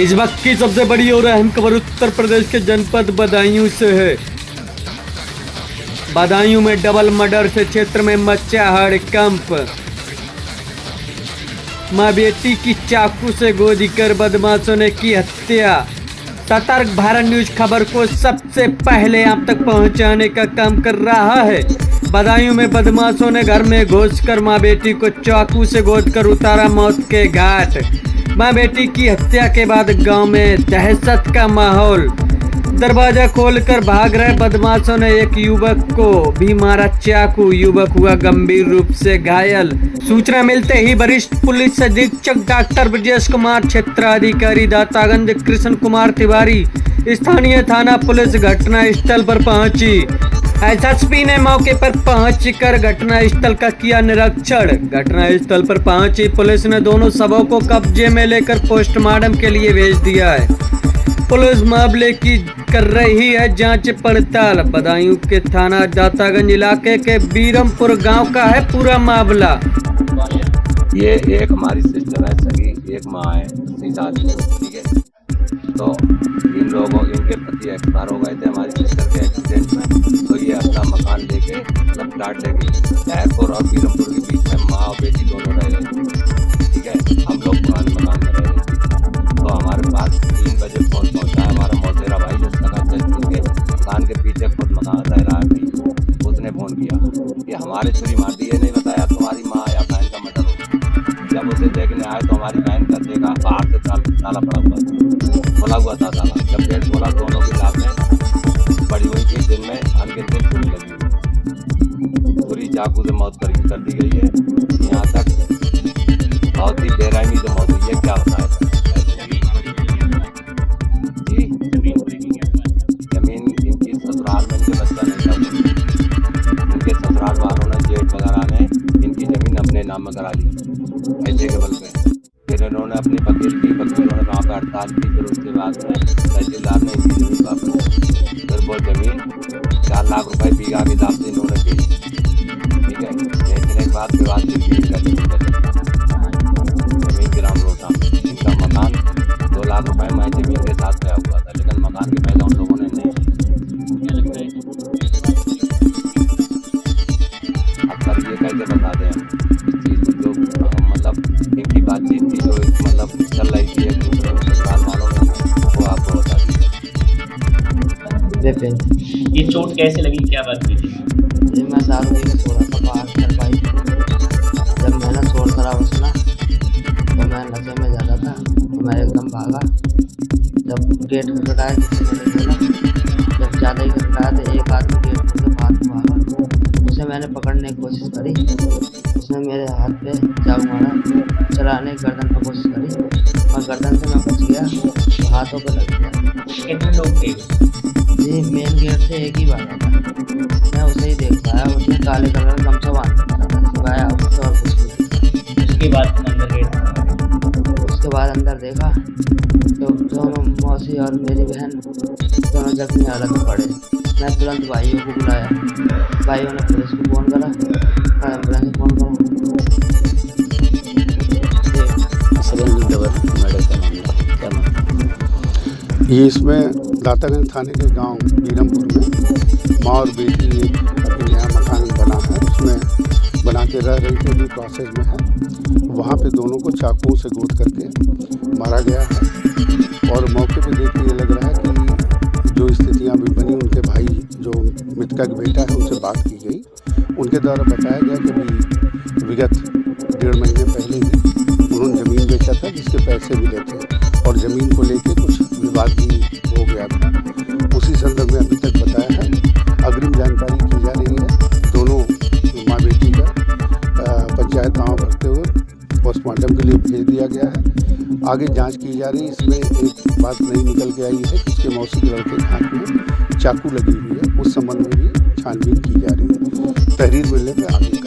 इस वक्त की सबसे बड़ी और अहम खबर उत्तर प्रदेश के जनपद बदायूं से है। बदायूं में डबल मर्डर से क्षेत्र में मचा हड़कंप। मां बेटी की चाकू से गोदी कर बदमाशों ने की हत्या। सतर्क भारत न्यूज खबर को सबसे पहले आप तक पहुंचाने का काम कर रहा है। बदायूं में बदमाशों ने घर में घुसकर मां बेटी को चाकू से गोद कर उतारा मौत के घाट। मां बेटी की हत्या के बाद गांव में दहशत का माहौल। दरवाजा खोलकर भाग रहे बदमाशों ने एक युवक को भी मारा चाकू। युवक हुआ गंभीर रूप से घायल। सूचना मिलते ही वरिष्ठ पुलिस अधीक्षक डॉक्टर ब्रजेश कुमार, क्षेत्राधिकारी दातागंज कृष्ण कुमार तिवारी, स्थानीय थाना पुलिस घटना स्थल पर पहुंची। एसएसपी ने मौके पर पहुंचकर घटना स्थल का किया निरीक्षण। घटना स्थल पर पहुंची पुलिस ने दोनों शवों को कब्जे में लेकर पोस्टमार्टम के लिए भेज दिया है। पुलिस मामले की कर रही है जांच पड़ताल। बदायूं के थाना दातागंज इलाके के बीरमपुर गांव का है पूरा मामला। ये एक हमारी सिस्टर है, सगी एक माँ है, ठीक है। तो इन लोगों इनके पति एक्सपायर हो गए थे हमारी सिस्टर के एक्सीडेंट में। तो ये अपना मकान लेके मतलब प्लाट लेके जयपुर और बीरमपुर के बीच में माँ और बेटी दोनों रह रहे थे, ठीक है। हम लोग पुराने मकान में रह रहे थे। तो हमारे पास 3 बजे फोन पहुंचा हमारा मौसेरा भाई, जिसका मकान के पीछे खुद मकान रह रहा है, उसने फोन किया कि हमारे छुरी मार दी है, नहीं बताया तुम्हारी माँ या बहन का मर्डर हो। जब उसे देखने आए तो हमारी बहन का देखा बाहर से ताला पड़ा हुआ खोला हुआ था ताला। जब गेट खोला दोनों की लाशें पड़ी हुई थी। दिन में अनगिनत दिन छुरी लगी हुई, छुरी चाकू से मौत कर दी गई है। यहाँ तक बहुत ही बेरहमी से मौत हुई है। क्या बताया जी, जमीन इनकी ससुराल में इनके बच्चा नहीं था। इनके ससुराल वालों ने जेठ वगैरह ने इनकी जमीन अपने नाम में करा ली ऐसे के बल पे। फिर इन्होंने अपनी वकील की, वकीलों ने वहाँ पर हड़ताल की। फिर उसके बाद में तहसीलदार ने इनकी जमीन वापस, फिर वो जमीन 4 लाख रुपए बीघा के हिसाब से इन्होंने बेची, ठीक है। बेचने के बाद विवाद से जमीन ग्राम रोटा इनका मकान 2 लाख रुपए में जमीन के साथ गया हुआ था, लेकिन मकान के पहले उन लोगों ने नहीं। अब सर ये कैसे बता दें जो मतलब इनकी बातचीत थी, जो मतलब चल रही थी एक दूसरे में ससुराल वालों में, वो आपको बता दीजिए। ये चोट कैसे लगी, क्या बात हुई थी? जी मैं सारू जी को छोड़ा था बाहर कर पाई। जब मैंने शोर शराबा सुना तो मैं नशे में जा रहा था, तो मैं एकदम भागा। जब गेट खटखटाया किसी ने नहीं खोला। जब ज़्यादा ही खटखटाया तो एक आदमी गेट खोल के बाहर भागा। उसे मैंने पकड़ने की कोशिश करी, उसने मेरे हाथ पे चाकू मारा। चलाने की गर्दन पर कोशिश करी और गर्दन से मैं बच गया, तो हाथों पे लग गया। कितने लोग थे? जी मेन गेट से एक ही भागा था। मैं उसे ही देख पाया, उसने काले कलर का गमछा बांध रखा था, सिवाय उससे और कुछ नहीं। उसके बाद अंदर गए? उसके बाद अंदर देखा तो दोनों मौसी और मेरी बहन दोनों जख्मी हालत में पड़े। मैं तुरंत भाइयों को बुलाया, भाइयों ने पुलिस को फ़ोन करा, एम्बुलेंस को फ़ोन करा। ये इसमें दातागंज थाने के गांव बीरमपुर में माँ और बेटी एक अभी नया मकान बना है, उसमें बना के रह रही थी, अभी प्रोसेस में है। वहाँ पे दोनों को चाकुओं से गोद करके मारा गया है। और मौके पे देख के ये लग रहा है कि जो स्थितियाँ भी बनी, उनके भाई जो मृतका का बेटा है उनसे बात की गई। उनके द्वारा बताया गया कि अभी विगत 1.5 महीने पहले ही उन्होंने ज़मीन बेचा था, जिसके पैसे मिले थे और ज़मीन को लेके कुछ विवाद भी हो गया था। उसी संदर्भ में अभी तक बताया है। अग्रिम जानकारी की जा रही है। दोनों माँ बेटी का पंचायत नामा भरते हुए पोस्टमार्टम के लिए भेज दिया गया है। आगे जांच की जा रही है। इसमें एक बात नई निकल के आई है कि उसके मौसी के लड़के के हाथ में चाकू लगी हुई है, उस संबंध में भी छानबीन की जा रही है। तहरीर मिलने पर आगे